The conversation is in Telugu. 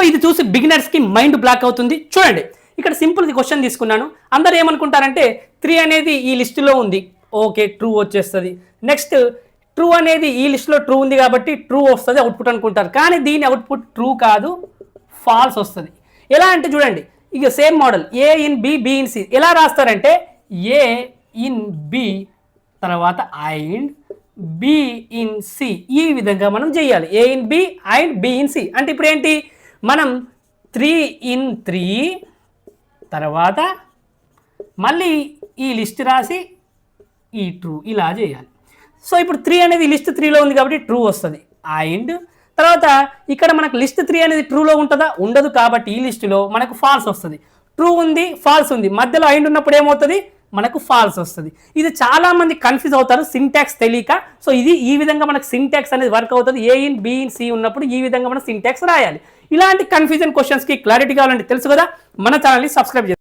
ఇది చూసి బిగినర్స్కి మైండ్ బ్లాక్ అవుతుంది. చూడండి ఇక్కడ సింపుల్ క్వశ్చన్ తీసుకున్నాను. అందరూ ఏమనుకుంటారంటే 3 అనేది ఈ లిస్టులో ఉంది, ఓకే ట్రూ వచ్చేస్తుంది. నెక్స్ట్ ట్రూ అనేది ఈ లిస్టులో ట్రూ ఉంది కాబట్టి ట్రూ వస్తుంది అవుట్పుట్ అనుకుంటారు. కానీ దీని అవుట్పుట్ ట్రూ కాదు, ఫాల్స్ వస్తుంది. ఎలా అంటే చూడండి, ఇక same model A in B, B in C. ఎలా రాస్తారంటే ఏ ఇన్ బి తర్వాత అండ్ బి ఇన్ సి, ఈ విధంగా మనం చేయాలి. A in B and B in C అంటే ఇప్పుడు ఏంటి, మనం 3 ఇన్ 3 తర్వాత మళ్ళీ ఈ లిస్ట్ రాసి ఈ ట్రూ ఇలా చేయాలి. సో ఇప్పుడు 3 అనేది లిస్ట్ 3లో ఉంది కాబట్టి ట్రూ వస్తుంది. అండ్ తర్వాత ఇక్కడ మనకు లిస్ట్ 3 అనేది ట్రూలో ఉంటుందా, ఉండదు. కాబట్టి ఈ లిస్టులో మనకు ఫాల్స్ వస్తుంది. ట్రూ ఉంది, ఫాల్స్ ఉంది, మధ్యలో అండ్ ఉన్నప్పుడు ఏమవుతుంది, మనకు ఫాల్స్ వస్తుంది. ఇది చాలామంది కన్ఫ్యూజ్ అవుతారు సింటాక్స్ తెలియక. సో ఇది ఈ విధంగా మనకు సింటాక్స్ అనేది వర్క్ అవుతుంది. ఏ ఇన్ బి ఇన్ సి ఉన్నప్పుడు ఈ విధంగా మనం సింటాక్స్ రాయాలి. ఇలాంటి కన్ఫ్యూజన్ క్వశ్చన్స్కి క్లారిటీ కావాలంటే తెలుసు కదా, మన ఛానల్ని సబ్స్క్రైబ్ చేసుకోండి.